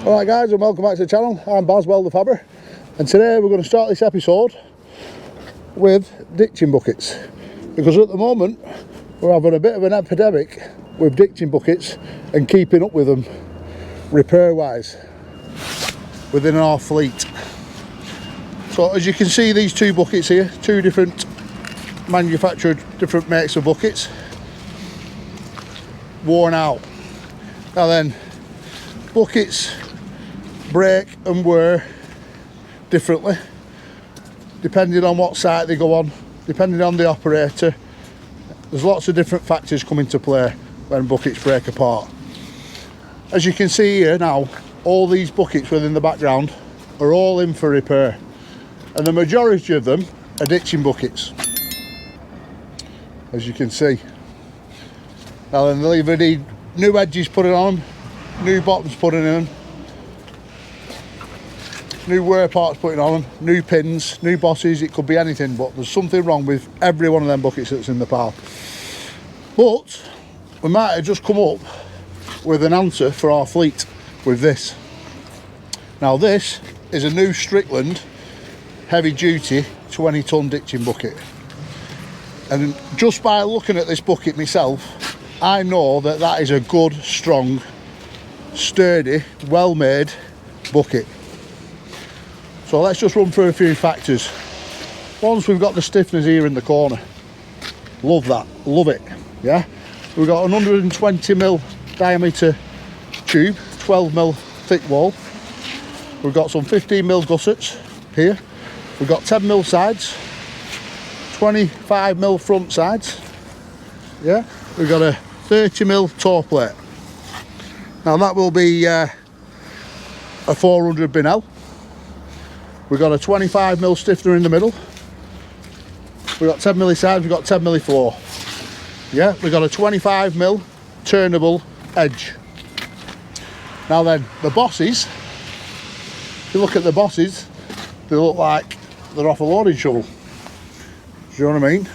Alright guys, and welcome back to the channel. I'm Baz, WELDERFABBER, and today we're going to start this episode with ditching buckets, because at the moment we're having a bit of an epidemic with ditching buckets and keeping up with them repair wise within our fleet. So as you can see, these two buckets here, two different manufactured, different makes of buckets, worn out. Now then, buckets break and wear differently depending on what site they go on, depending on the operator. There's lots of different factors come into play when buckets break apart. As you can see here now, all these buckets within the background are all in for repair, and the majority of them are ditching buckets, as you can see. Now then, they'll either need new edges put on them, new bottoms put in them, new wear parts put on them, new pins, new bosses. It could be anything, but there's something wrong with every one of them buckets that's in the pile. But we might have just come up with an answer for our fleet with this. Now this is a new Strickland heavy duty 20-ton ditching bucket, and just by looking at this bucket myself, I know that that is a good, strong, sturdy, well made bucket. So let's just run through a few factors. Once we've got the stiffeners here in the corner, love that, love it. Yeah, we've got an 120mm diameter tube, 12mm thick wall. We've got some 15mm gussets here. We've got 10mm sides, 25mm front sides. Yeah, we've got a 30mm toe plate. Now that will be a 400 Binel. We've got a 25mm stiffener in the middle. We've got 10mm sides, we've got 10mm floor. Yeah, we've got a 25mm turnable edge. Now then, the bosses, if you look at the bosses, they look like they're off a loading shovel. Do you know what I mean?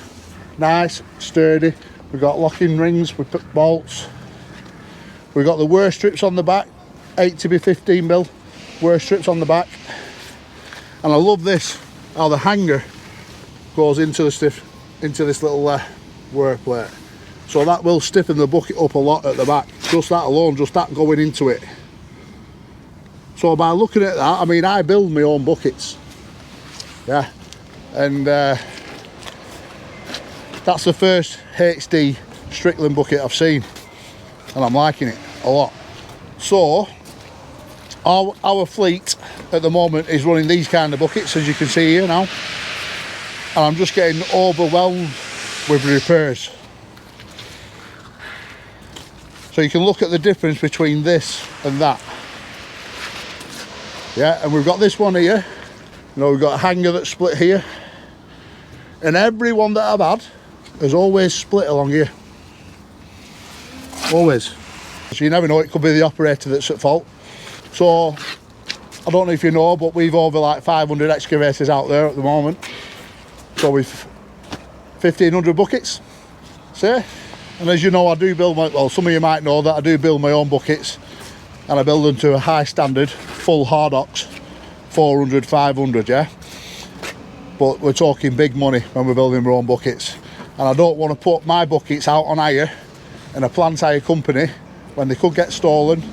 Nice, sturdy. We've got locking rings, we put bolts. We've got the wear strips on the back, 8-15mm wear strips on the back. And I love this, how the hanger goes into this little wear plate. So that will stiffen the bucket up a lot at the back. Just that alone, just that going into it. So by looking at that, I mean, I build my own buckets. Yeah, and that's the first HD Strickland bucket I've seen, and I'm liking it a lot. So our fleet at the moment is running these kind of buckets, as you can see here now, and I'm just getting overwhelmed with repairs. So you can look at the difference between this and that. Yeah, and we've got this one here. You know, we've got a hanger that's split here, and every one that I've had has always split along here. Always. So you never know, it could be the operator that's at fault. So I don't know if you know, but we've over like 500 excavators out there at the moment. So we've 1,500 buckets, say. And as you know, I do build my, well, some of you might know that I do build my own buckets, and I build them to a high standard, full hard ox, 400, 500, yeah. But we're talking big money when we're building our own buckets, and I don't want to put my buckets out on hire in a plant hire company when they could get stolen.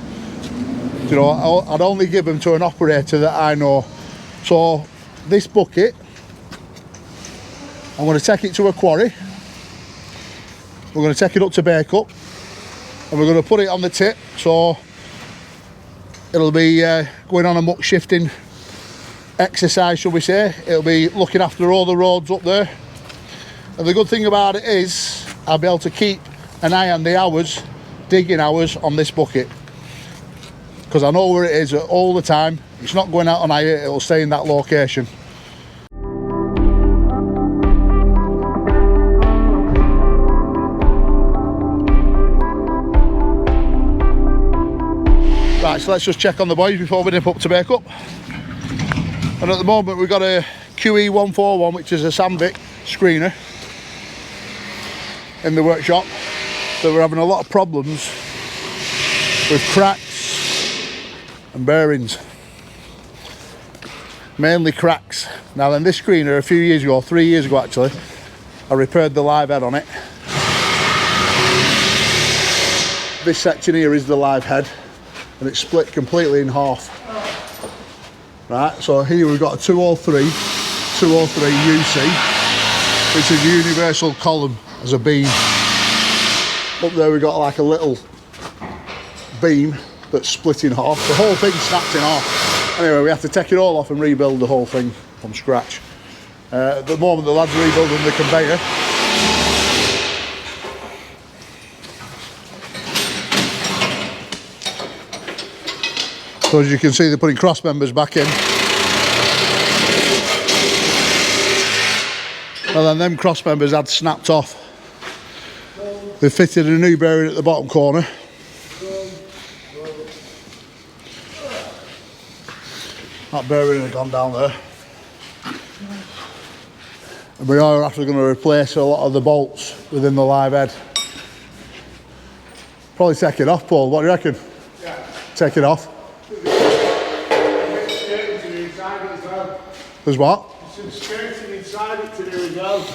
You know, I'd only give them to an operator that I know. So this bucket, I'm going to take it to a quarry. We're going to take it up to bake up, and we're going to put it on the tip, so it'll be going on a muck shifting exercise, shall we say. It'll be looking after all the roads up there, and the good thing about it is I'll be able to keep an eye on the hours, digging hours on this bucket, because I know where it is all the time. It's not going out on hire, it'll stay in that location. Right, so let's just check on the boys before we nip up to bake up. And at the moment we've got a QE141, which is a Sandvik screener in the workshop. So we're having a lot of problems with cracks and bearings. Mainly cracks. Now then, this screener a few years ago, 3 years ago actually, I repaired the live head on it. This section here is the live head, and it's split completely in half. Right, so here we've got a 203 UC, which is a universal column as a beam. Up there we've got like a little beam that's split in half. The whole thing snapped in half. Anyway, we have to take it all off and rebuild the whole thing from scratch. At the moment the lads are rebuilding the conveyor. So as you can see, they're putting cross members back in. Well then, them cross members had snapped off. They've fitted a new bearing at the bottom corner. That bearing had gone down there. And we are actually going to replace a lot of the bolts within the live head. Probably take it off, Paul, what do you reckon? Yeah. Take it off. There's what? There's some skirting inside it to do as well.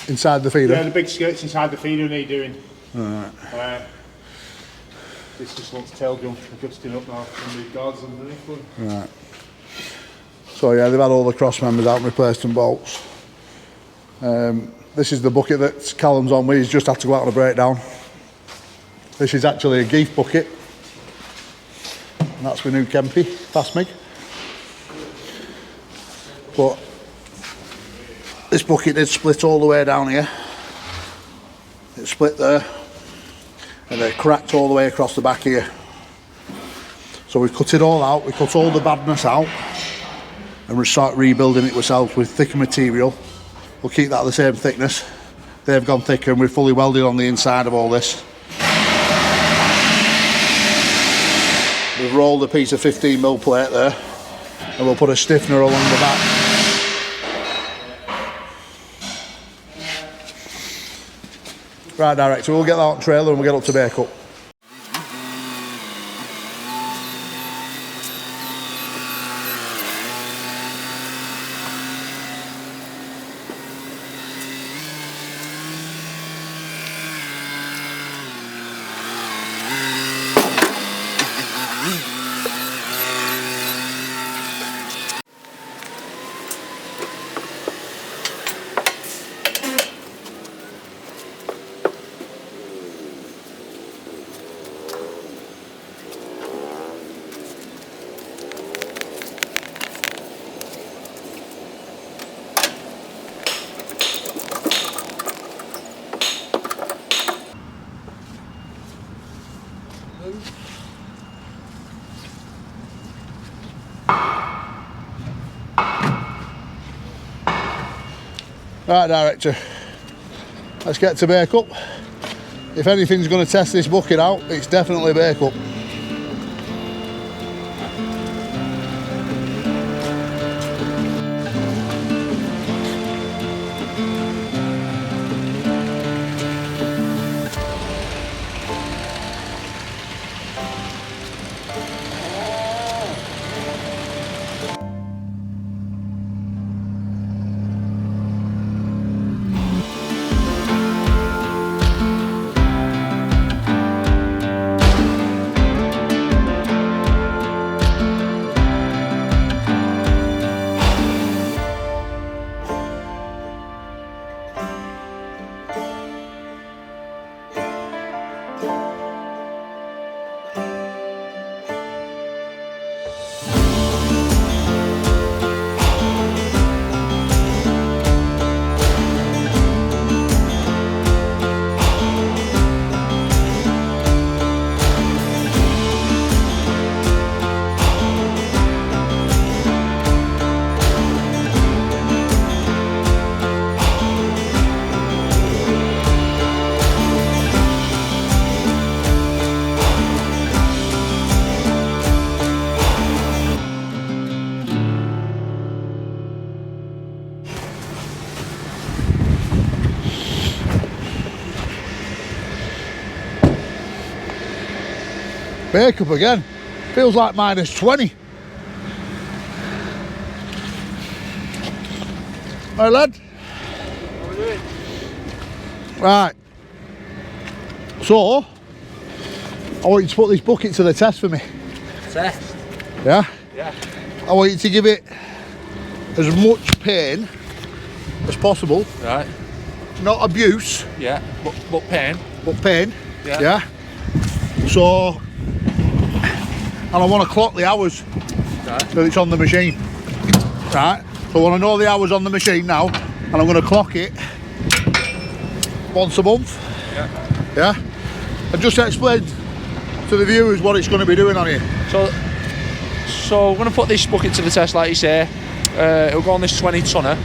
Inside the feeder? Yeah, the big skirts inside the feeder need doing. Alright. This just wants tail jump adjusting up now from the guards underneath one. Right. So yeah, they've had all the cross members out and replaced some bolts. This is the bucket that Callum's on with. He's just had to go out on a breakdown. This is actually a Geef bucket. And that's my new Kempy, Fast Mig. But this bucket did split all the way down here. It split there. And it cracked all the way across the back here. So we cut it all out, we cut all the badness out, and we start rebuilding it ourselves with thicker material. We'll keep that the same thickness. They've gone thicker and we're fully welded on the inside of all this. We've rolled a piece of 15mm plate there, and we'll put a stiffener along the back. Right, director, we'll get that on trailer and we'll get up to bake up. Right, director, let's get to bake up. If anything's going to test this bucket out, it's definitely bake up. Bake up again. Feels like -20. Right, lad. What are we doing? Right. So, I want you to put this bucket to the test for me. Test? Yeah? Yeah. I want you to give it as much pain as possible. Right. Not abuse, Yeah. But pain. but pain. Yeah. Yeah? So, and I want to clock the hours Right. that it's on the machine. Right? So I want to know the hours on the machine now, and I'm going to clock it once a month. Yeah. Yeah? And just explain to the viewers what it's going to be doing on here. So we're going to put this bucket to the test, like you say. It'll go on this 20 tonner,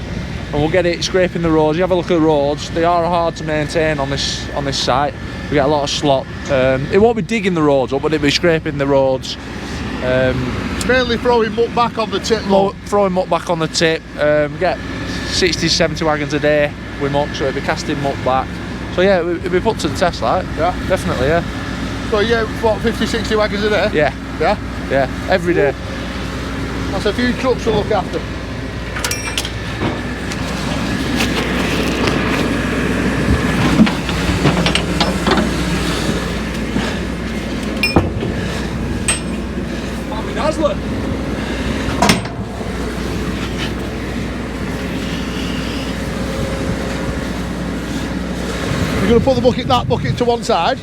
and we'll get it scraping the roads. You have a look at the roads; they are hard to maintain on this site. We get a lot of slop. It won't be digging the roads up, but it'll be scraping the roads. Mainly throwing muck back on the tip. Throwing muck back on the tip. We get 60, 70 wagons a day with muck, so it'll be casting muck back. So yeah, it'll be put to the test, like. Yeah. Definitely, yeah. So yeah, what, 50, 60 wagons a day? Yeah. Yeah? Yeah, every day. That's a few trucks to look after. Happy Dazzler. You're going to put that bucket to one side.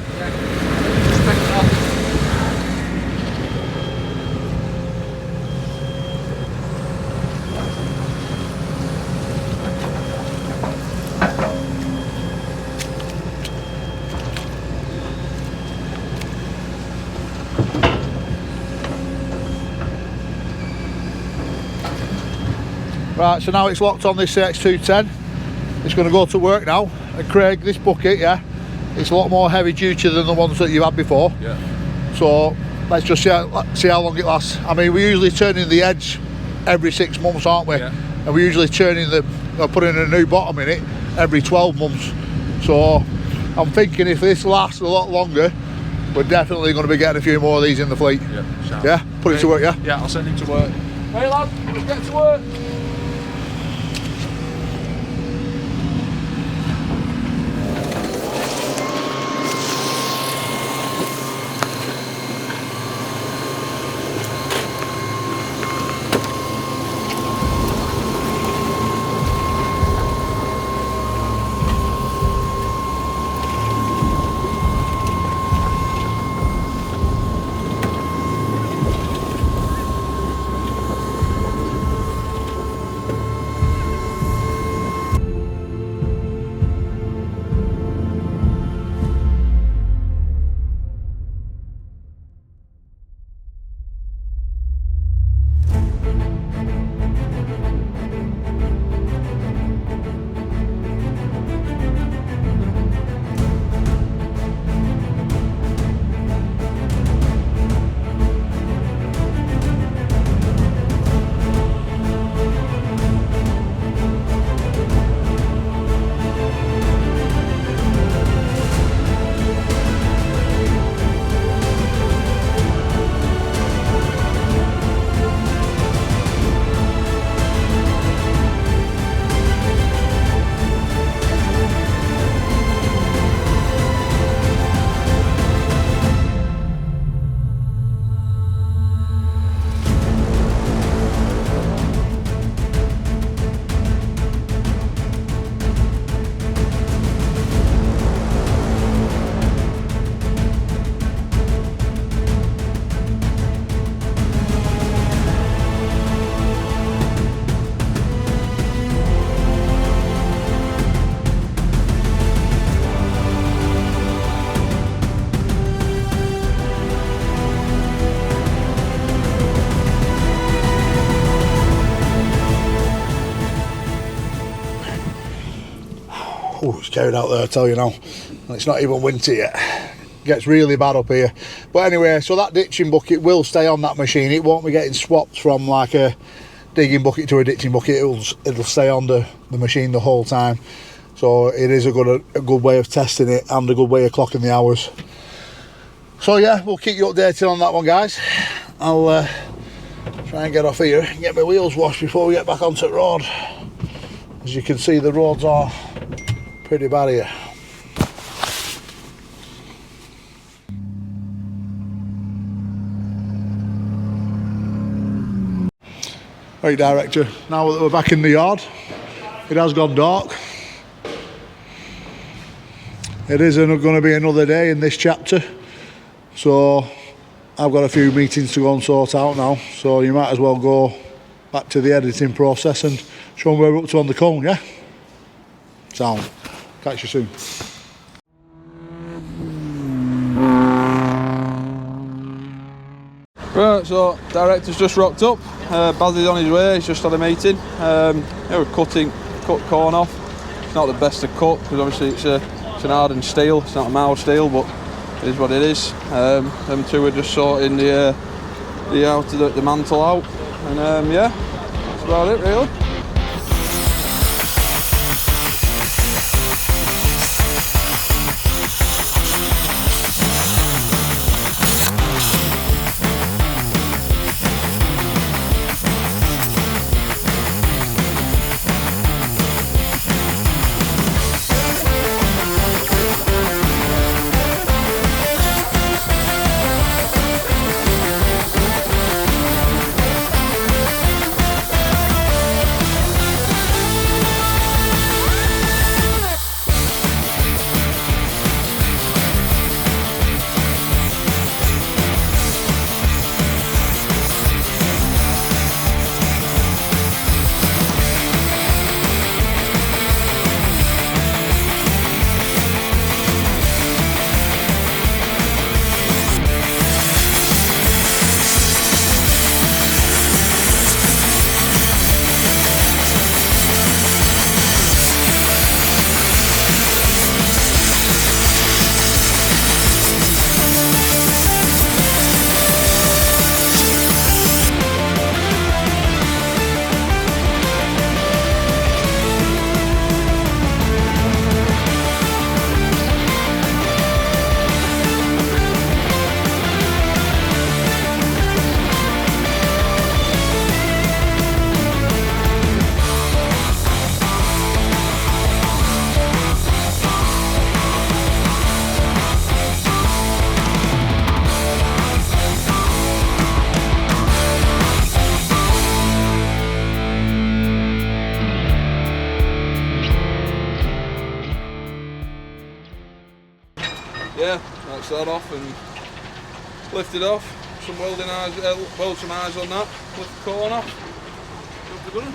Right, so now it's locked on this X210. It's going to go to work now. And Craig, this bucket, yeah, it's a lot more heavy duty than the ones that you had before. Yeah. So let's just see how long it lasts. I mean, we're usually turning the edge every 6 months, aren't we? Yeah. And we're usually turning putting a new bottom in it every 12 months. So I'm thinking if this lasts a lot longer, we're definitely going to be getting a few more of these in the fleet. Yeah. Sound. Yeah? Put it to work, yeah? Yeah, I'll send him to work. Hey lad, let's get to work. Oh, it's carried out there, I tell you now. And it's not even winter yet. Gets really bad up here. But anyway, so that ditching bucket will stay on that machine. It won't be getting swapped from like a digging bucket to a ditching bucket. It'll stay on the machine the whole time. So it is a good way of testing it and a good way of clocking the hours. So yeah, we'll keep you updated on that one, guys. I'll try and get off here and get my wheels washed before we get back onto the road. As you can see, the roads are pretty bad here. Right, director, now that we're back in the yard, it has gone dark. It is going to be another day in this chapter, so I've got a few meetings to go and sort out now, so you might as well go back to the editing process and show them where we're up to on the cone, yeah? Sound. Catch you soon. Right, so director's just rocked up. Baz is on his way. He's just had a meeting. We're cut corn off. It's not the best to cut because obviously it's an hardened steel. It's not a mild steel, but it is what it is. Them two are just sorting the outer the mantle out, and yeah, that's about it really. Yeah, that's that off and lift it off. Some welding eyes, weld some eyes on that. Lift the corn off. Job to done.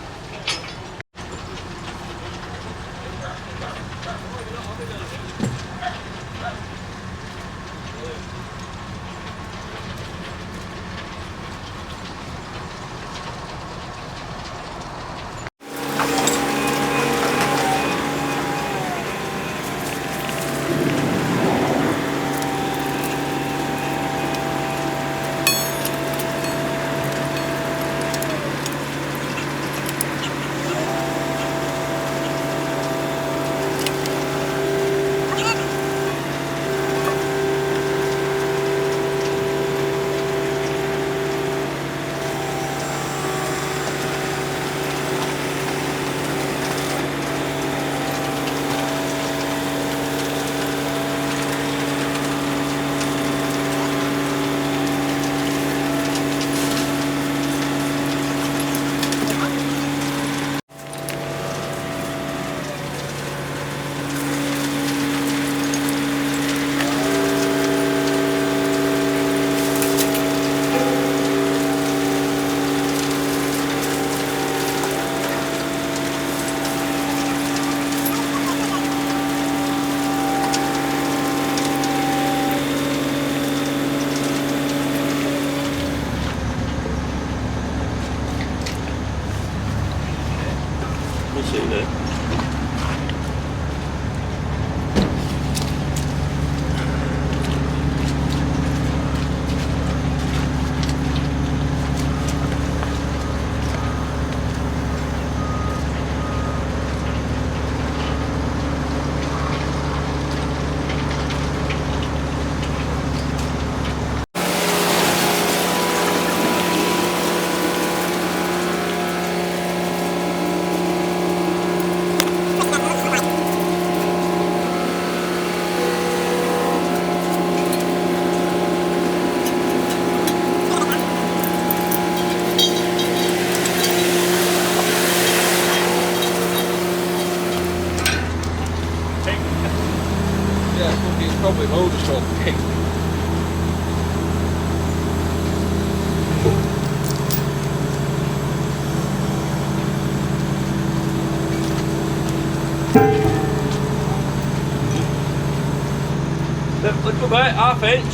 bit, half inch.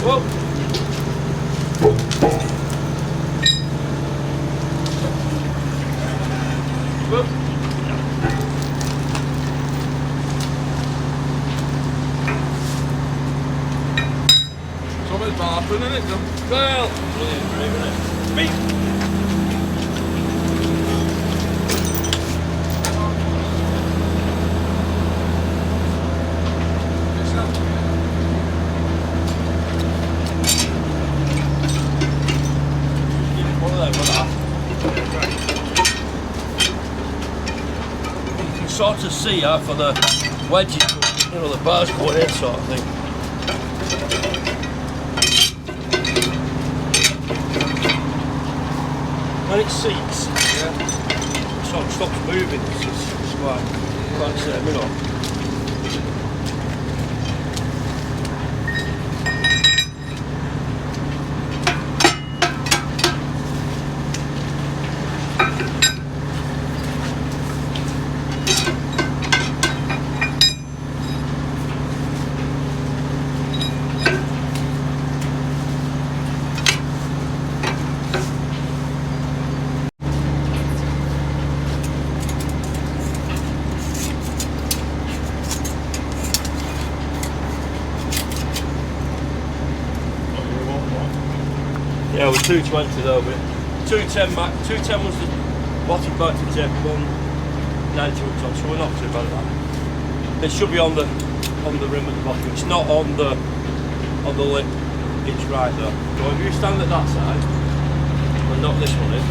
Whoa. Whoop. Something's bathroom, isn't it? Well, beep. One of them, like that. You can sort of see her for the wedges, you know, the bars going in, sort of thing. When it seats, yeah, it sort of stops moving. It's quite same, you know. Yeah, we're 220 though, but 210 max. 210 was the bottom back to tip, 190 was on, so we're not too bad at that. It should be on the rim at the bottom. It's not on the lip. It's right there. So if you stand at that side and knock this one in,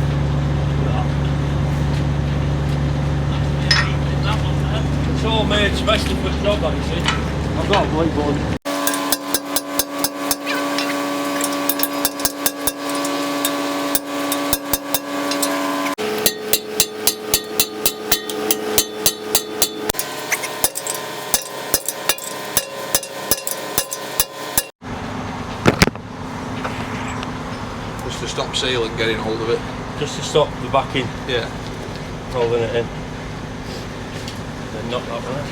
it's all made especially for the job, like you see. I've got a blade board. To stop seal and getting hold of it. Just to stop the backing. Yeah. Rolling it in. Then knock that one in.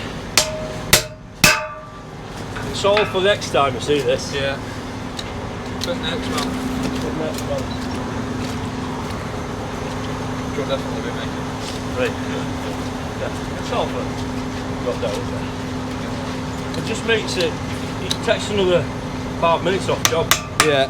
It's all for next time you see this. Yeah. But next one. Should definitely be making. Right. Yeah. It's all for got down there. It just makes it takes another 5 minutes off job. Yeah.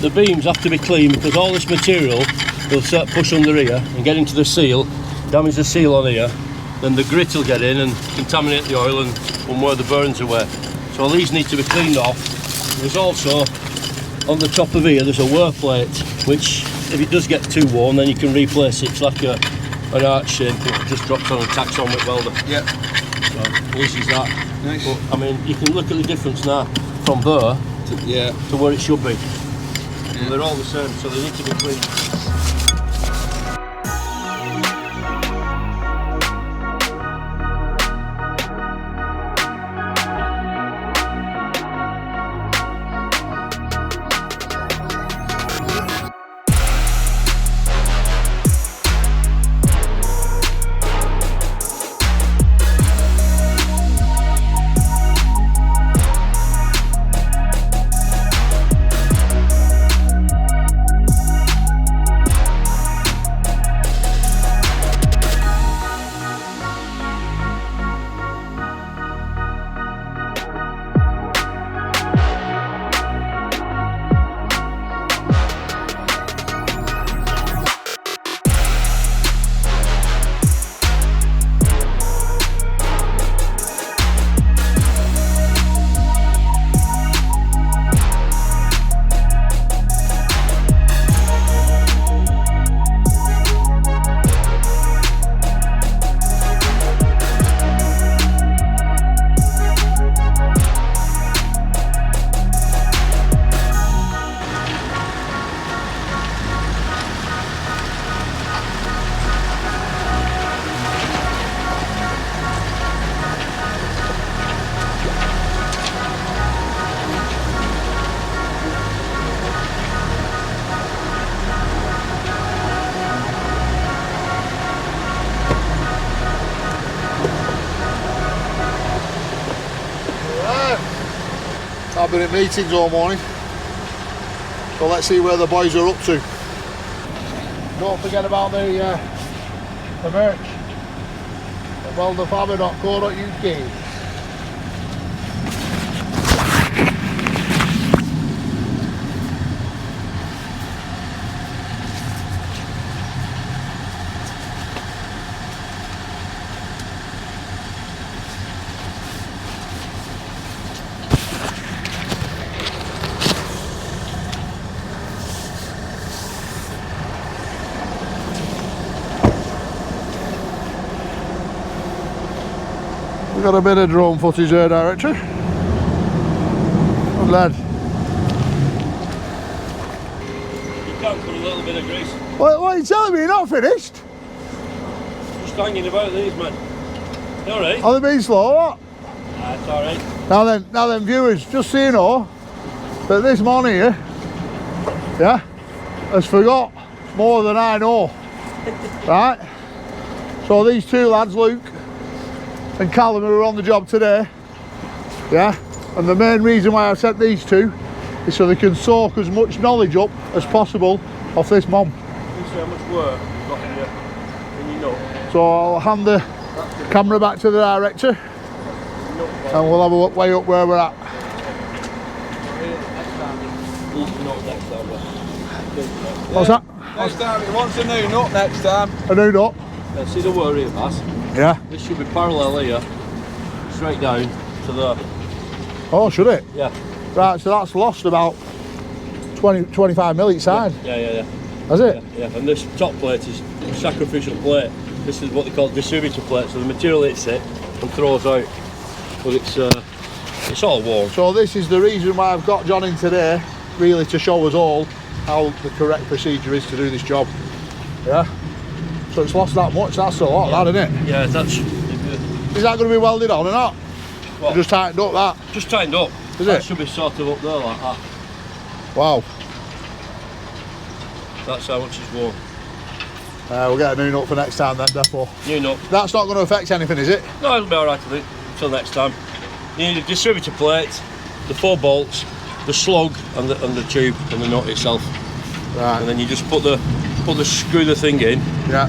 The beams have to be clean because all this material will start push under here and get into the seal, damage the seal on here, then the grit will get in and contaminate the oil and where the burns away. So all these need to be cleaned off. There's also, on the top of here, there's a wear plate, which if it does get too worn then you can replace it. It's like an arch shape, it just drops on and tacks on with welder. Yep. So easy as that. Nice. But, I mean, you can look at the difference now from there to where it should be. Yeah. They're all the same, so they need to be clean. I've been in meetings all morning. So let's see where the boys are up to. Don't forget about the merch at welderfabber.co.uk. We've got a bit of drone footage there, Director. Good lad. You can put a little bit of grease. What are you telling me? You're not finished? Just hanging about these, man. You alright? Are they being slow or what? That's alright. Now then viewers, just so you know that this man here, yeah, has forgot more than I know. Right? So these two lads, Luke and Callum, who are on the job today, yeah, and the main reason why I sent these two is so they can soak as much knowledge up as possible off this mom. You see how much work you've got in your nut. So I'll hand the camera back to the director and we'll have a look way up where we're at. What's that? Next time, he wants a new nut next time. A new nut? See the worry of us. Yeah. This should be parallel here, straight down to the. Oh, should it? Yeah. Right, so that's lost about 25 mil each side. Yeah. Has it? Yeah, and this top plate is a sacrificial plate. This is what they call distributor plate, so the material hits it and throws out. But it's all warm. So this is the reason why I've got John in today, really to show us all how the correct procedure is to do this job. Yeah? So it's lost that much, that's a lot, that, isn't it? Yeah, that's. Is that going to be welded on or not? What? Just tightened up that? Just tightened up. Is That it? should be sort of up there like that. Wow. That's how much it's warm. We'll get a new nut for next time then, Defo. New nut. That's not going to affect anything, is it? No, it'll be alright, I think, until next time. You need a distributor plate, the 4 bolts, the slug and the tube and the nut itself. Right. And then you just screw the thing in Yeah.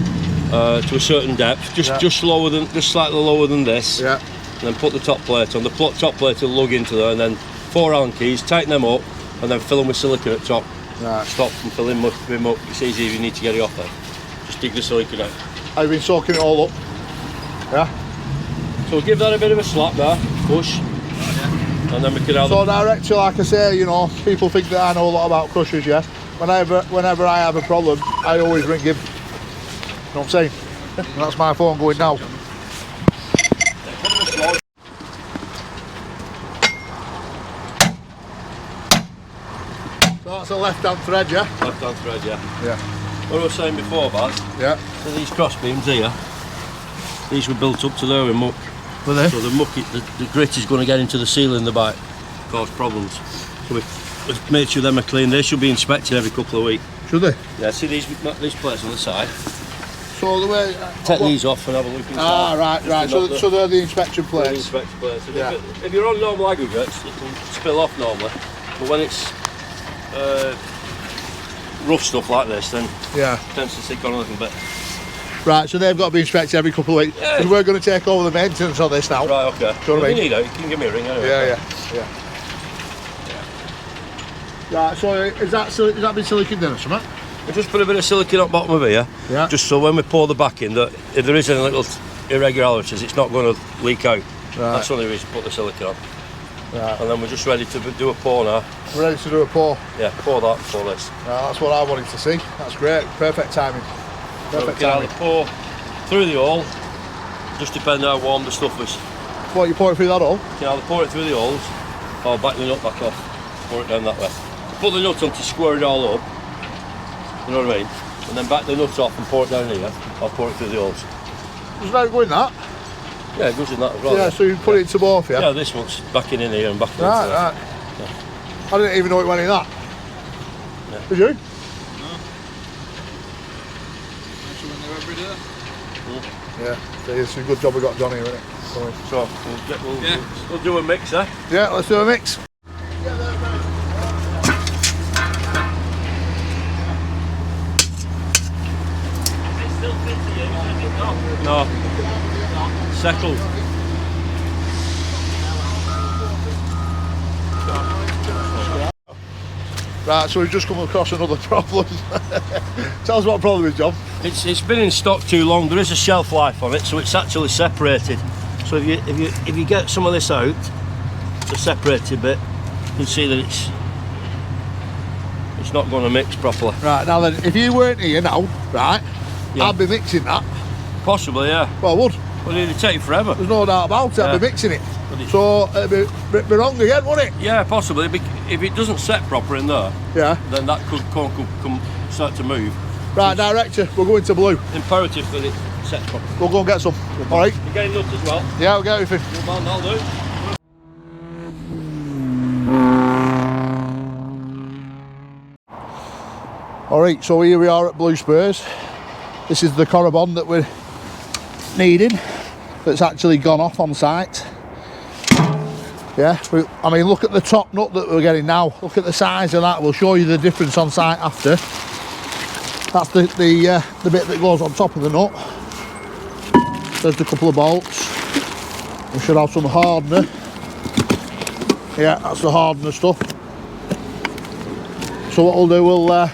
to a certain depth, just slightly lower than this. Yeah. And then put the top plate on. The top plate will lug into there, and then 4 Allen keys, tighten them up, and then fill them with silicone at top. Right. Stop from filling them up. It's easy if you need to get it off there. Just dig the silicone out. I've been soaking it all up. Yeah. So we'll give that a bit of a slap there, push, and then we can have. So director, like I say, you know, people think that I know a lot about crushers, yeah. Whenever I have a problem, I always ring him. You know what I'm saying? And that's my phone going now. So that's a left-hand thread, yeah? Left-hand thread, yeah. Yeah. What I was saying before, Baz, Yeah. so these cross beams here, these were built up to there with muck. Were they? So the muck, the grit is going to get into the seal in the back, cause problems. So we've made sure them are clean. They should be inspected every couple of weeks. Should they? Yeah, see these plates on the side? So the way... Take these off and have a look inside. Ah, right. So they're the inspection The plates. inspection plates. And Yeah. if you're on normal aggregates, it can spill off normally. But when it's rough stuff like this, then Yeah. it tends to stick on a little bit. Right, so they've got to be inspected every couple of weeks. Yeah. Because we're going to take over the maintenance on this now. Right, okay. Do you know what I If mean? you need it, you can give me a ring anyway. Yeah. Right, so is that been siliconed in or something? We just put a bit of silicone on bottom of here, Yeah. just so when we pour the back in, that if there is any little irregularities, it's not going to leak out. Right. That's the only reason to put the silicone on. Right. And then we're just ready to do a pour now. We're ready to do a pour. Yeah, pour that and pour this. Right, that's what I wanted to see. That's great. Perfect timing. So we Perfect can either timing. pour through the hole, just depending how warm the stuff is. What, you pour it through that hole? You can either pour it through the holes, or back the nut back off, pour it down that way. Put the nut on to square it all up, you know what I mean? And then back the nut off and pour it down here, or pour it through the holes. There's no going that. Yeah, it goes in that as well. Yeah, so you put it into both, yeah? Yeah, this one's back in here and back in Right, there. right. I didn't even know it went in that. Yeah. Did you? Yeah, so it's a good job we got John here, isn't it? So we'll do a mix, eh? Yeah, let's do a mix. Get No. Settled. Right, so we've just come across another problem. Tell us what the problem is, John. It's been in stock too long. There is a shelf life on it, so it's actually separated. So if you get some of this out, the separated bit, you can see that it's not going to mix properly. Right, now then, if you weren't here now, right, Yeah. I'd be mixing that. Possibly, yeah. Well, I would. Well, it'd take forever. There's no doubt about it, I'd be Yeah. mixing it. But it- So it'd be wrong again, wouldn't it? Yeah, possibly. If it doesn't set proper in there, Yeah. then that could start to move. Right, director, we're going to blue. Imperative that it sets properly. We'll go and get some. All right? You're getting nuts as well. Yeah, we'll get everything. Good man, I'll do. All right, so here we are at Blue Spurs. This is the corrobond that we're needing. That's actually gone off on site. Yeah, I mean, look at the top nut that we're getting now. Look at the size of that. We'll show you the difference on site after. That's the bit that goes on top of the nut. There's a couple of bolts. We should have some hardener. Yeah, that's the hardener stuff. So what we'll do, we'll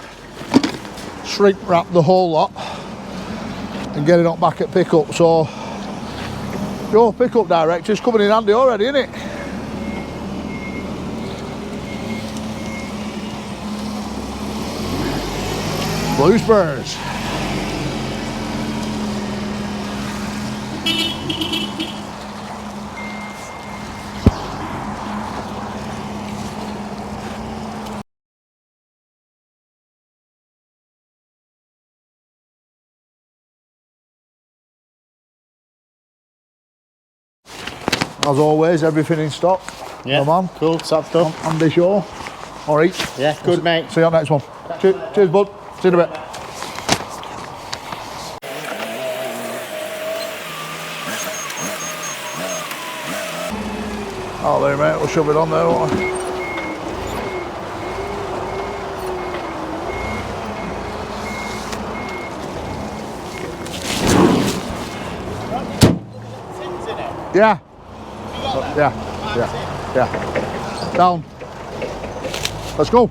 shrink wrap the whole lot and get it up back at pickup. So your pickup director's coming in handy already, isn't it? Blue Spurs. As always, everything in stock. Yeah, Come on. cool, top stuff. Andy Shaw. All right. Yeah, good mate. See you on next one. Cheers, bud. See you in a bit. Oh, there, mate. We'll shove it on there, won't we? Yeah. Yeah. Down. Let's go.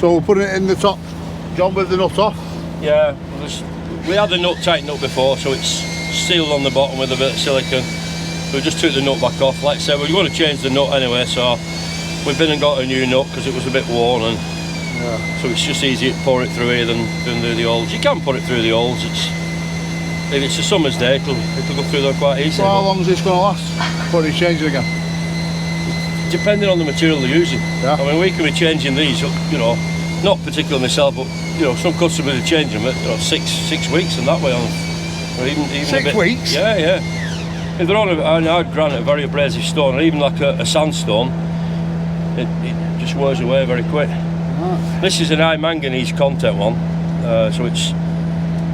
So we're putting it in the top, John, with the nut off. Yeah, we had the nut tightened up before, so it's sealed on the bottom with a bit of silicone. We just took the nut back off. Like I said, we're going to change the nut anyway, so we've been and got a new nut because it was a bit worn, and so it's just easier to pour it through here than through the olds. You can put it through the olds. If it's a summer's day, it'll go through there quite easily. So how long is this going to last before you change it again? Depending on the material they're using. Yeah. I mean, we can be changing these, you know, not particularly myself, but you know, some customers are changing them at 6 weeks and that way on, or even 6 a bit. weeks? Yeah, yeah. If they're on a granite, a very abrasive stone, or even like a sandstone, it just wears away very quick. This is an high manganese content one, so it's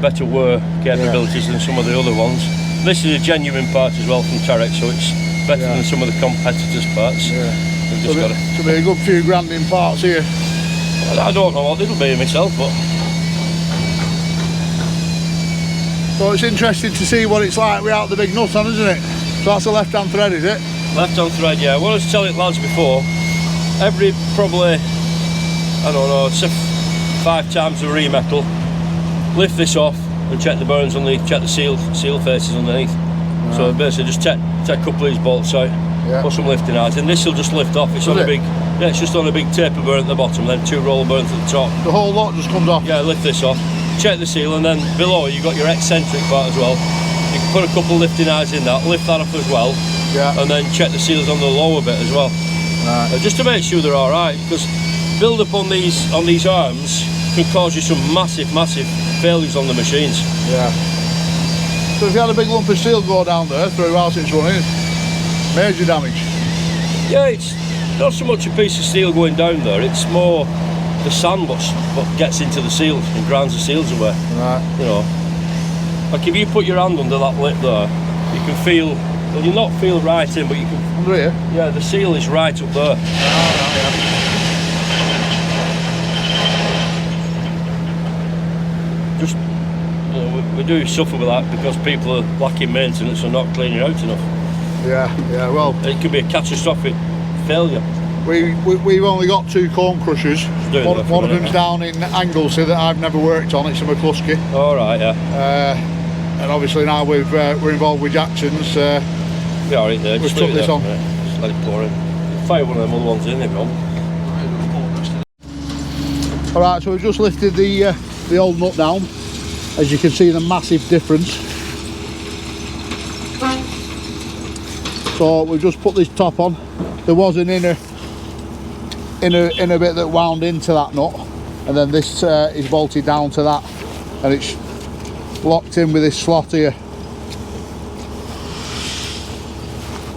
better wear capabilities than some of the other ones. This is a genuine part as well from Terex, so it's better than some of the competitors' parts. Yeah. We've just got to. There'll be a good few grand in parts here. I don't know what it'll be myself, but So it's interesting to see what it's like without the big nut on, isn't it? So that's a left-hand thread, is it? Left-hand thread, yeah. What I was telling lads before, every probably, I don't know, 5 times a remetal, lift this off and check the burns underneath, check the seal faces underneath. Right. So basically just take a couple of these bolts out, put some lifting eyes, and this will just lift off. It's on a big, yeah, it's just on a big taper burn at the bottom, then 2 roller burns at the top. The whole lot just comes off? Yeah, lift this off, check the seal, and then below you've got your eccentric part as well. You can put a couple of lifting eyes in that, lift that off as well, and then check the seals on the lower bit as well. Right. Just to make sure they're alright, because build up on these arms can cause you some massive failures on the machines. Yeah. So if you had a big lump of steel go down there through whilst it's running, major damage? Yeah, it's not so much a piece of steel going down there, it's more the sand what gets into the seals and grinds the seals away. Right. You know, like if you put your hand under that lip there, you can feel, well, you'll not feel right in, but you can... Under here? Yeah, the seal is right up there. Just, you know, we do suffer with that because people are lacking maintenance and not cleaning out enough. Yeah, well... It could be a catastrophic failure. We've only got 2 cone crushers. One of them's down in Anglesey that I've never worked on, it's a McCluskey. All right, yeah. And obviously now we're involved with Jackson's. Yeah, right there. We've took this on. Just let it pour in. Fire one of them other ones in if you want. Alright, so we've just lifted the old nut down. As you can see, the massive difference. So we've just put this top on. There was an inner bit that wound into that nut, and then this is bolted down to that, and it's locked in with this slot here.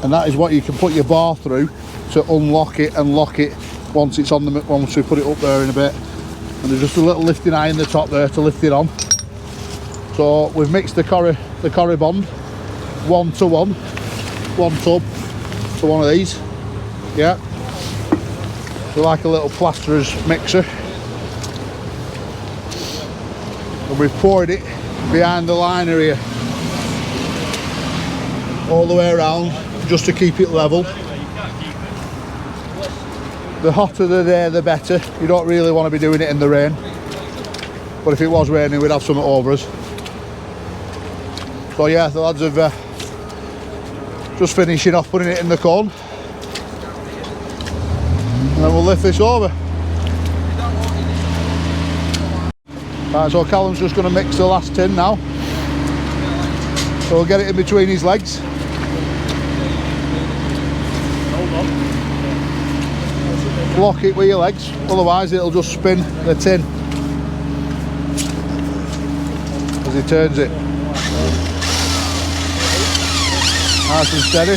And that is what you can put your bar through to unlock it and lock it once it's on the, once we put it up there in a bit. And there's just a little lifting eye in the top there to lift it on. So we've mixed the Corrie bond 1-to-1, 1 tub to one of these. Yeah, so like a little plasterer's mixer, and we've poured it behind the liner here all the way around just to keep it level. The hotter the day the better. You don't really want to be doing it in the rain, but if it was raining we'd have something over us. So yeah, the lads have just finishing off putting it in the cone, and then we'll lift this over. Right, so Callum's just going to mix the last tin now. So we'll get it in between his legs. Lock it with your legs, otherwise it'll just spin the tin as he turns it. Nice and steady.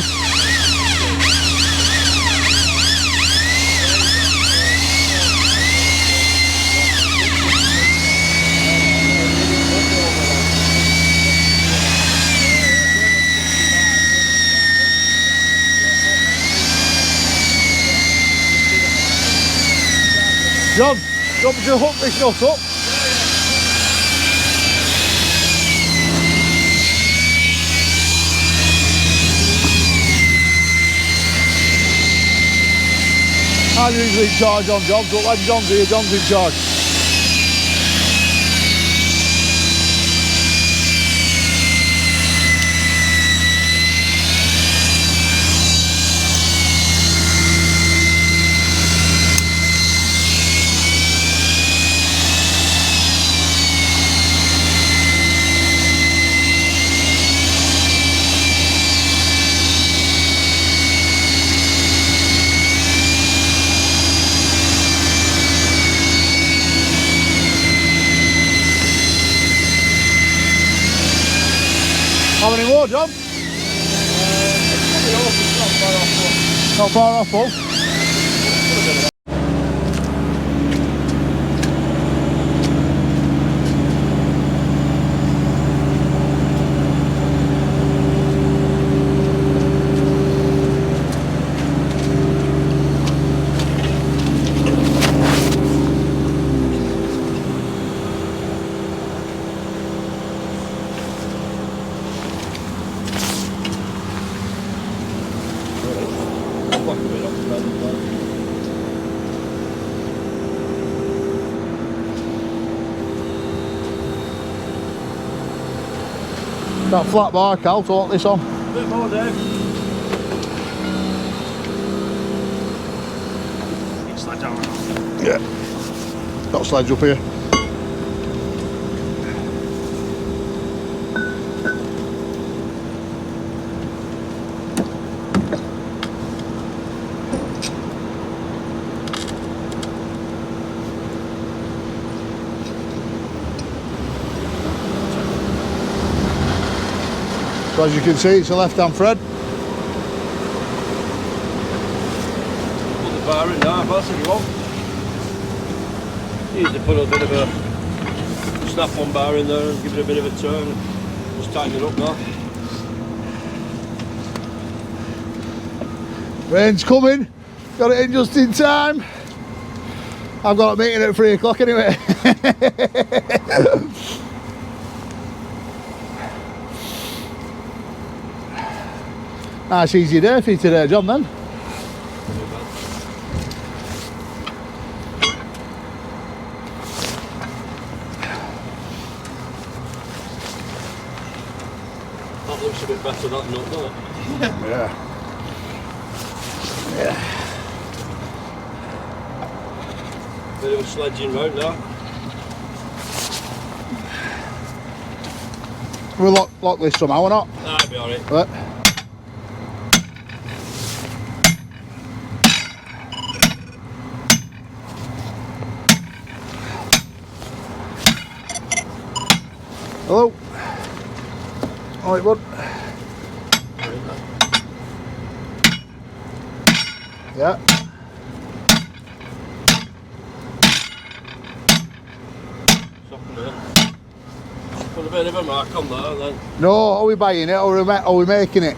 John, do you want me to hook this nut up? I'm usually in charge on jobs, but when John's here, John's in charge. How many more, John? Not far off, Paul. That flat bar, Cal, talk this on. A bit more, Dave. Slide down now. Yeah. Got a sledge up here. So as you can see, it's a left-hand thread. Put the bar in now, boss, if you want. You need to put a bit of a snap-on bar in there and give it a bit of a turn. Just tighten it up now. Rain's coming. Got it in just in time. I've got a meeting at 3 o'clock anyway. Nice easy day for you today, John, then. That looks a bit better, that nut, doesn't it? Yeah. Yeah. Bit of a sledging round now. We'll lock this somehow or not? That'll be alright. But hello. Alright, bud. Yeah. Soften it. Put a bit of a mark on there and then No, are we buying it or are we making it?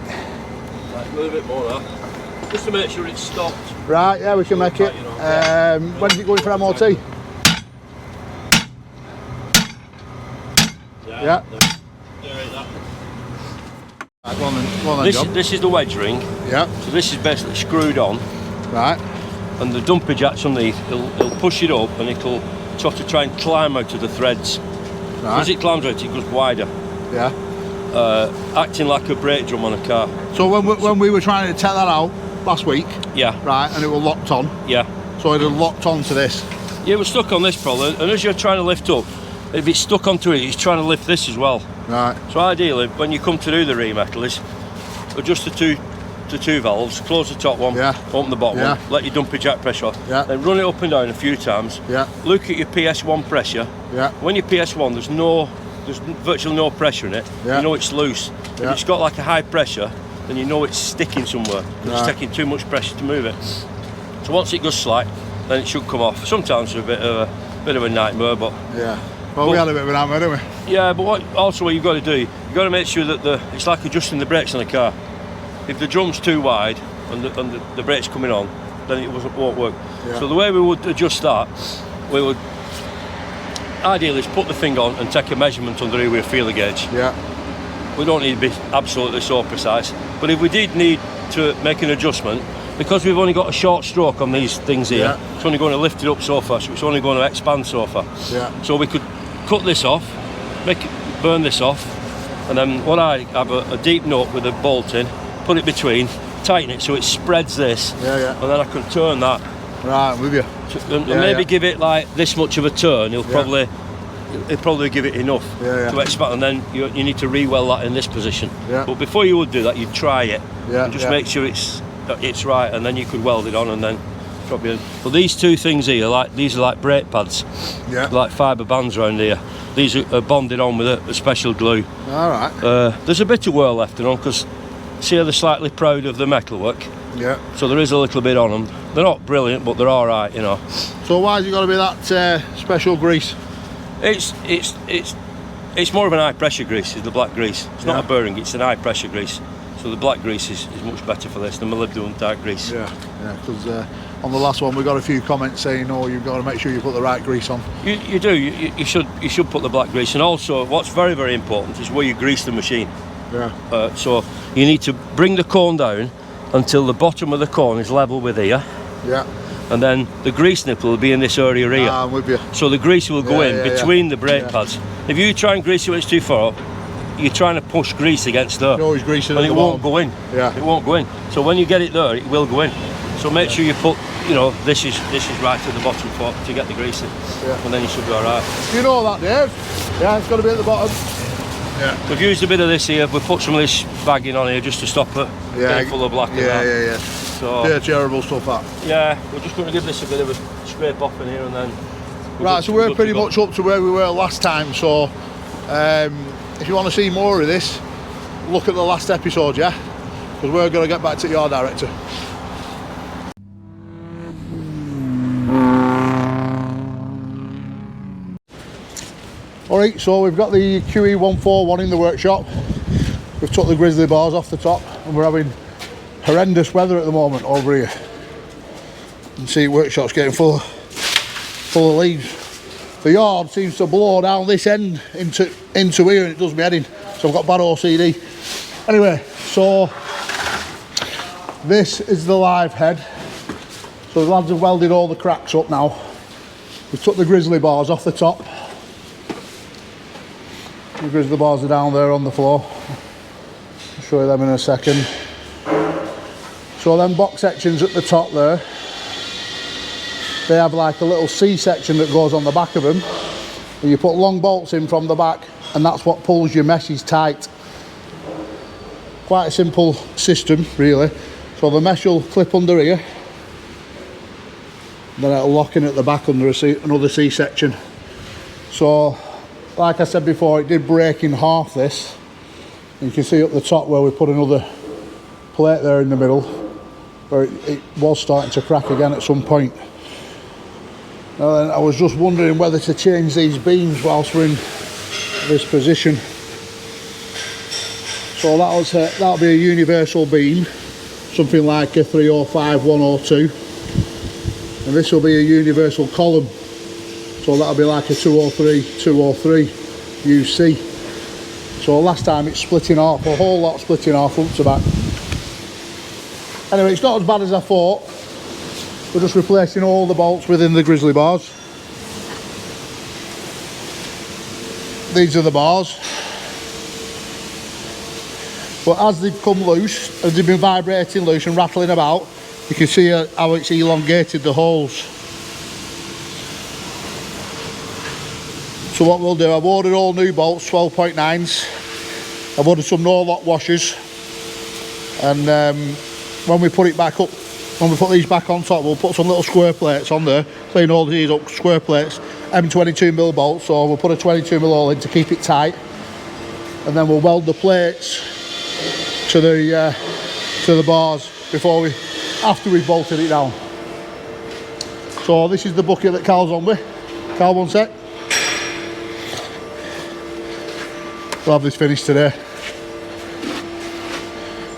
like, move it more there. Just to make sure it's stopped. Right, yeah, we can make it. When's it going for MOT? Yeah. Right, go on then, John. This is the wedge ring. Yeah. So this is basically screwed on, Right. and the dumper jack's underneath. It'll push it up, and it'll sort of try and climb out of the threads. Right. As it climbs out, it goes wider, Yeah. acting like a brake drum on a car. So when we were trying to take that out last week, Yeah, right, and it was locked on, yeah. so it had locked onto this. Yeah, we're stuck on this probably, and as you're trying to lift up, if it's stuck onto it, it's trying to lift this as well. Right. So ideally, when you come to do the remetal, is adjust the two valves, close the top one, Yeah. open the bottom Yeah. one, let your dumper jack pressure off, Yeah. then run it up and down a few times. Yeah. Look at your PS1 pressure. Yeah. When your PS1, there's virtually no pressure in it. Yeah. You know it's loose. Yeah. If it's got like a high pressure, then you know it's sticking somewhere. It's Right. taking too much pressure to move it. So once it goes slack, then it should come off. Sometimes it's a bit of a nightmare, but Yeah. Well, we had a bit of an hammer, didn't we? yeah. But what you've got to do, you've got to make sure that it's like adjusting the brakes on a car. If the drum's too wide and the brakes coming on, then it won't work. Yeah. So the way we would adjust that, we would ideally is put the thing on and take a measurement under here with a feeler gauge. Yeah. We don't need to be absolutely so precise, but if we did need to make an adjustment, because we've only got a short stroke on these things here, Yeah. it's only going to lift it up so far, so it's only going to expand so far. Yeah. So we could cut this off, burn this off, and then what I have a deep nut with a bolt in, put it between, tighten it so it spreads this, Yeah, yeah. and then I can turn that, Right, I'm with you. and Yeah, maybe yeah. give it like this much of a turn. He'll probably give it enough Yeah, yeah. to expand, and then you need to re-weld that in this position. Yeah. But before you would do that, you'd try it, Yeah, and just yeah. make sure it's right, and then you could weld it on and then drop it in. But these two things here, these are like brake pads, Yeah. like fibre bands around here. These are bonded on with a special glue. All right. There's a bit of wear left in them because see how they're slightly proud of the metalwork. Yeah. So there is a little bit on them. They're not brilliant, but they're all right, you know. So why has it got to be that special grease? It's more of an high pressure grease, is the black grease. It's not a burring, it's an high pressure grease. So the black grease is much better for this than molybdenum type grease. Yeah. Yeah. Because on the last one we got a few comments saying, "Oh, you've got to make sure you put the right grease on." You do. You should put the black grease, and also what's very, very important is where you grease the machine. Yeah. So you need to bring the cone down until the bottom of the cone is level with here, Yeah. and then the grease nipple will be in this area here. I'm with you. So the grease will go in Yeah, between the brake Yeah. pads. If you try and grease it when it's too far, you're trying to push grease against there. You're always greasing and at it the won't bottom. go in. Yeah. It won't go in. So when you get it there, it will go in. So make sure you put, you know, this is right at the bottom to get the grease in. Yeah. And then you should be alright. You know that, Dave? Yeah, it's got to be at the bottom. Yeah. We've used a bit of this here. We've put some of this bagging on here just to stop it getting full of black and that. Yeah. So Yeah, terrible stuff that. yeah, we're just going to give this a bit of a scrape off in here and then. Right, so we're pretty much up to where we were last time, so if you want to see more of this, look at the last episode, yeah? Because we're going to get back to your director. Alright, so we've got the QE141 in the workshop. We've took the Grizzly bars off the top and we're having horrendous weather at the moment over here. You can see workshop's getting full of leaves. The yard seems to blow down this end into here and it does me head in. So I've got bad OCD. Anyway, so this is the live head. So the lads have welded all the cracks up now. We've took the Grizzly bars off the top. The Grizzly bars are down there on the floor. I'll show you them in a second. So them box sections at the top there, they have like a little C section that goes on the back of them, and you put long bolts in from the back and that's what pulls your meshes tight. Quite a simple system really. So the mesh will clip under here, then it'll lock in at the back under another C section. So like I said before, it did break in half this. You can see up the top where we put another plate there in the middle, where it was starting to crack again at some point. Now then, I was just wondering whether to change these beams whilst we're in this position. So that'll be a universal beam, something like a 305 102, and this will be a universal column. So that'll be like a 203 UC. So last time it's splitting off, a whole lot splitting off front to back. Anyway, it's not as bad as I thought. We're just replacing all the bolts within the Grizzly bars. These are the bars. But as they've come loose, as they've been vibrating loose and rattling about, you can see how it's elongated the holes. So what we'll do, I've ordered all new bolts, 12.9s. I've ordered some no-lock washers. And when we put it back up, when we put these back on top, we'll put some little square plates on there, clean all these up, square plates, M22mm bolts, so we'll put a 22mm hole in to keep it tight. And then we'll weld the plates to the bars after we've bolted it down. So this is the bucket that Carl's on with. Carl, one sec. We'll have this finished today.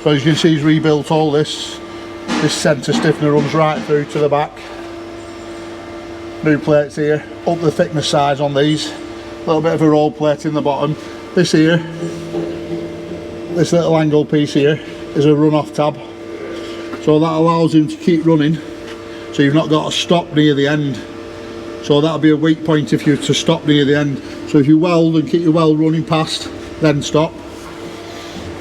So as you can see, he's rebuilt all this. This centre stiffener runs right through to the back. New plates here, up the thickness size on these. A little bit of a roll plate in the bottom. This here, this little angle piece here, is a run-off tab. So that allows him to keep running, so you've not got to stop near the end. So that'll be a weak point if you to stop near the end. So if you weld and keep your weld running past, then stop.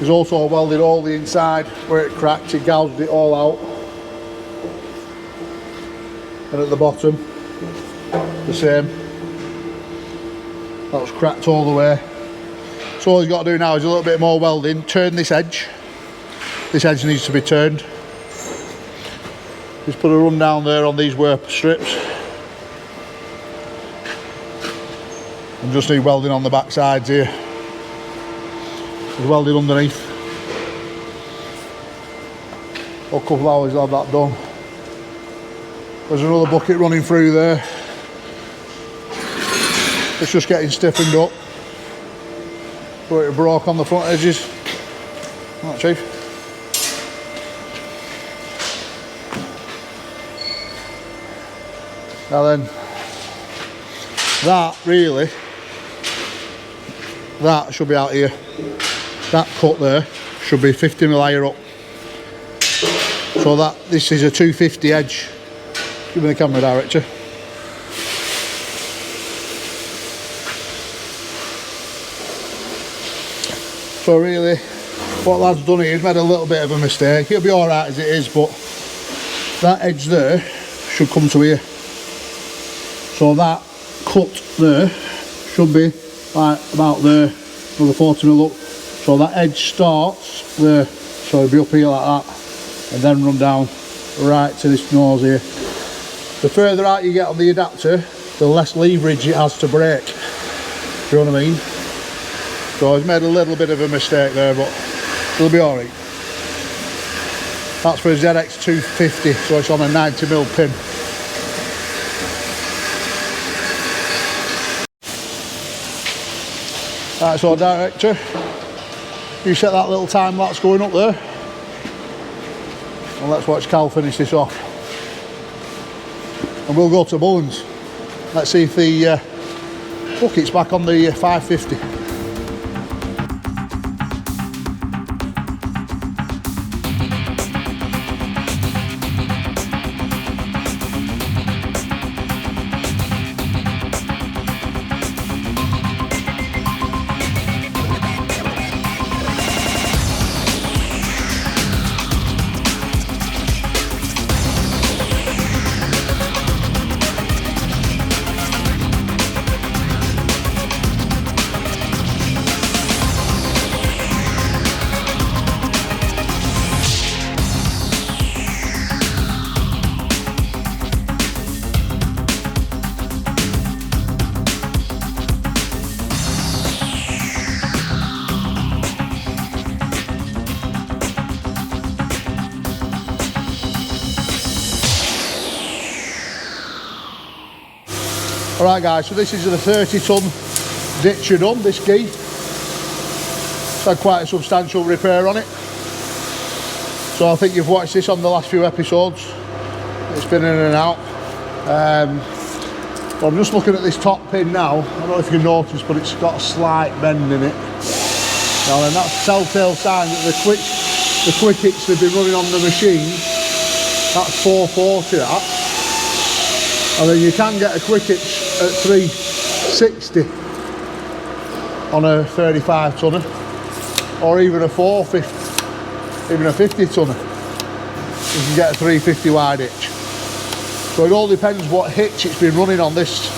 He's also welded all the inside where it cracked, he gouged it all out. And at the bottom, the same. That was cracked all the way. So all he's got to do now is a little bit more welding, turn this edge. This edge needs to be turned. Just put a run down there on these warp strips. And just need welding on the back sides here. It's welded underneath. A couple of hours to have that done. There's another bucket running through there. It's just getting stiffened up where it broke on the front edges. Right, Chief. Now then, that should be out here. That cut there should be 50mm higher up. So that this is a 250 edge. Give me the camera, director. So really, what lad's done here, he's made a little bit of a mistake. It'll be alright as it is, but that edge there should come to here. So that cut there should be like about there, another 40mm up. So that edge starts there, so it'll be up here like that, and then run down right to this nose here. The further out you get on the adapter, the less leverage it has to brake. Do you know what I mean? So he's made a little bit of a mistake there, but it'll be alright. That's for a ZX 250, so it's on a 90mm pin. Right, so director, you set that little time lapse going up there, and let's watch Cal finish this off. And we'll go to Mullins. Let's see if the bucket's back on the 550. Alright guys, so this is a 30-ton ditcher done, this key. It's had quite a substantial repair on it. So I think you've watched this on the last few episodes. It's been in and out. Well, I'm just looking at this top pin now. I don't know if you can notice, but it's got a slight bend in it. Now then, that's a telltale sign that the quick hits they've been running on the machine, that's 440 that. And then you can get a quick hitch at 360 on a 35 tonner, or even a 450, even a 50 tonner. You can get a 350 wide hitch. So it all depends what hitch it's been running on this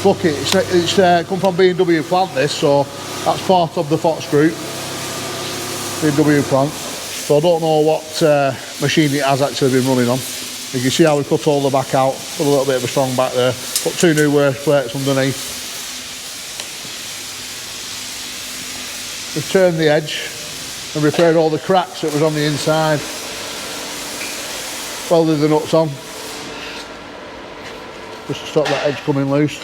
bucket. It's come from B&W plant this, so that's part of the Fox group, B&W plant. So I don't know what machine it has actually been running on. You can see how we cut all the back out, put a little bit of a strong back there, put 2 new waste plates underneath. We've turned the edge and repaired all the cracks that was on the inside. Welded the nuts on, just to stop that edge coming loose.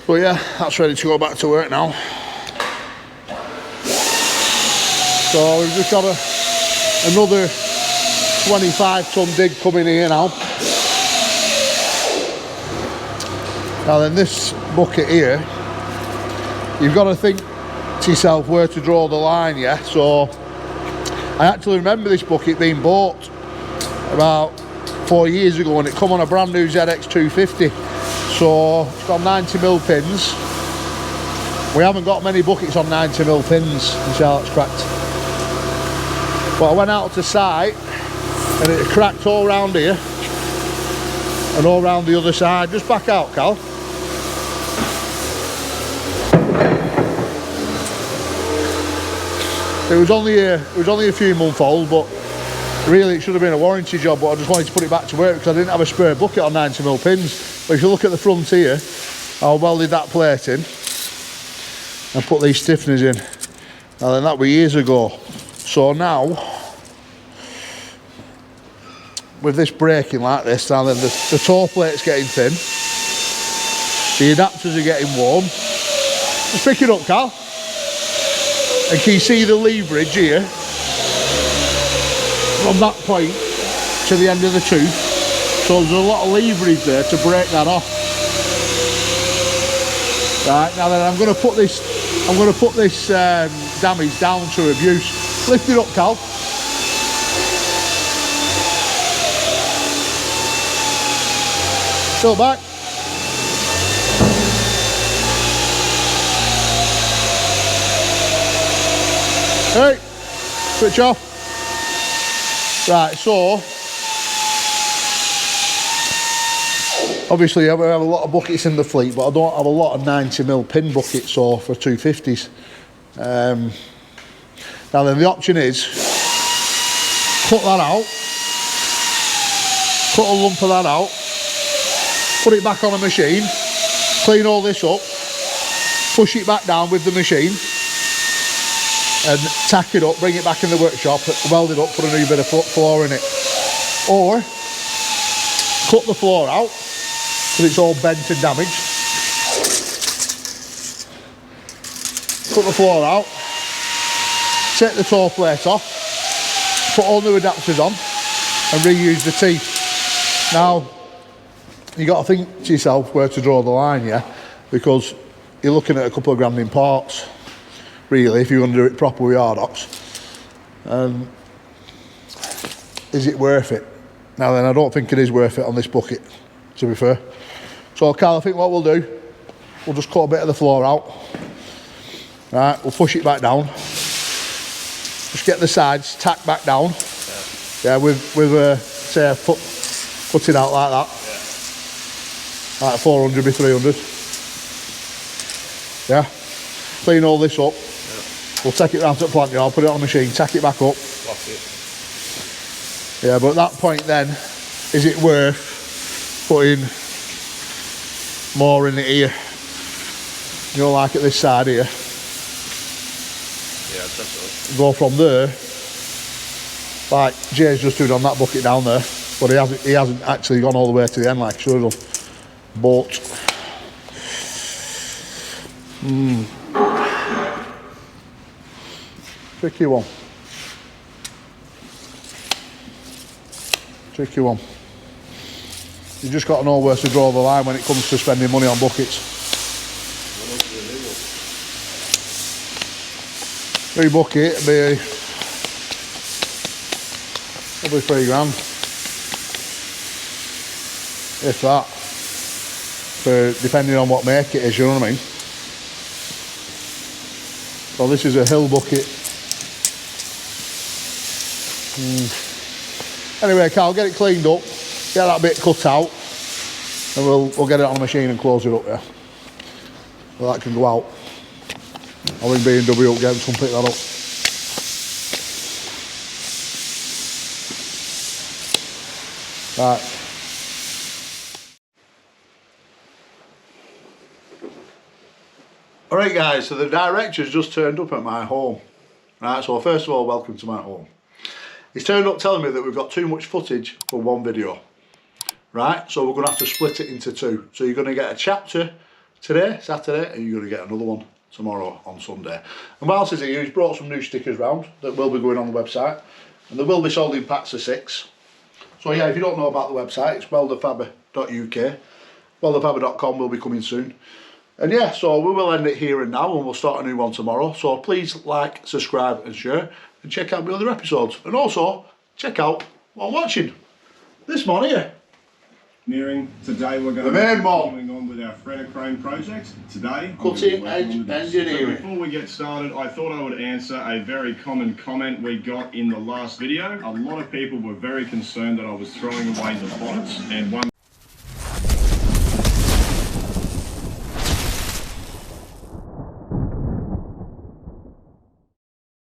But yeah, that's ready to go back to work now. So we've just got another 25-ton dig coming here now. Now then, this bucket here, you've got to think to yourself where to draw the line, yeah? So I actually remember this bucket being bought about 4 years ago, and it come on a brand new ZX 250. So it's got 90mm pins. We haven't got many buckets on 90mm pins, you see how that's cracked. But I went out to site and it cracked all round here and all round the other side. Just back out, Cal. It was only a few months old, but really it should have been a warranty job, but I just wanted to put it back to work because I didn't have a spare bucket on 90mm pins. But if you look at the front here, I welded that plate in and put these stiffeners in. Now then, that was years ago. So now, with this braking like this, now then the toe plate's getting thin, the adapters are getting warm. Just pick it up, Cal. And can you see the leverage here? From that point to the end of the tooth. So there's a lot of leverage there to break that off. Right, now then I'm going to put this I'm going to put this damage down to abuse. Lift it up, Cal. Still back. Hey, switch off. Right, so obviously I have a lot of buckets in the fleet, but I don't have a lot of 90mm pin buckets or for 250s. Now then, the option is cut that out, cut a lump of that out, put it back on a machine, clean all this up, push it back down with the machine and tack it up, bring it back in the workshop, weld it up, put a new bit of floor in it. Or cut the floor out because it's all bent and damaged. Cut the floor out, take the toe plate off, put all new adapters on and reuse the teeth. Now, you got to think to yourself where to draw the line, yeah? Because you're looking at a couple of grand in parts, really, if you're going to do it proper with Ardox. Is it worth it? Now then, I don't think it is worth it on this bucket, to be fair. So, Carl, I think what we'll do, we'll just cut a bit of the floor out. Right, we'll push it back down. Just get the sides tacked back down. Yeah, with say a foot, cut it out like that. Like 400 by 300. Yeah. Clean all this up. We'll take it round to the plant yard, put it on the machine, tack it back up. Yeah, but at that point then, is it worth putting more in it here? You know, like at this side here. Yeah, definitely. Go from there, like Jay's just doing on that bucket down there, but he hasn't actually gone all the way to the end like should have. But tricky one. Tricky one. You just got to know where to draw the line when it comes to spending money on buckets. 3 bucket would be probably £3 grand, if that. For depending on what make it is, you know what I mean. So this is a hill bucket. Anyway, Carl, get it cleaned up, get that bit cut out, and we'll get it on a machine and close it up, yeah. So that can go out. I'll ring B&W up, get them to come pick that up. Right. Alright guys, so the director's just turned up at my home. Right, so first of all, welcome to my home. He's turned up telling me that we've got too much footage for one video. Right, so we're going to have to split it into 2. So you're going to get a chapter today, Saturday, and you're going to get another one tomorrow on Sunday. And whilst he's here, he's brought some new stickers round that will be going on the website. And they will be sold in packs of 6. So yeah, if you don't know about the website, it's WELDERFABBER.uk. WELDERFABBER.com will be coming soon. And yeah, so we will end it here and now, and we'll start a new one tomorrow. So please like, subscribe and share, and check out the other episodes. And also, check out what I'm watching. This one here. Today we're going to be continuing on with our Fretochrome project. Today, cutting edge engineering. Before we get started, I thought I would answer a very common comment we got in the last video. A lot of people were very concerned that I was throwing away the bonnets, and one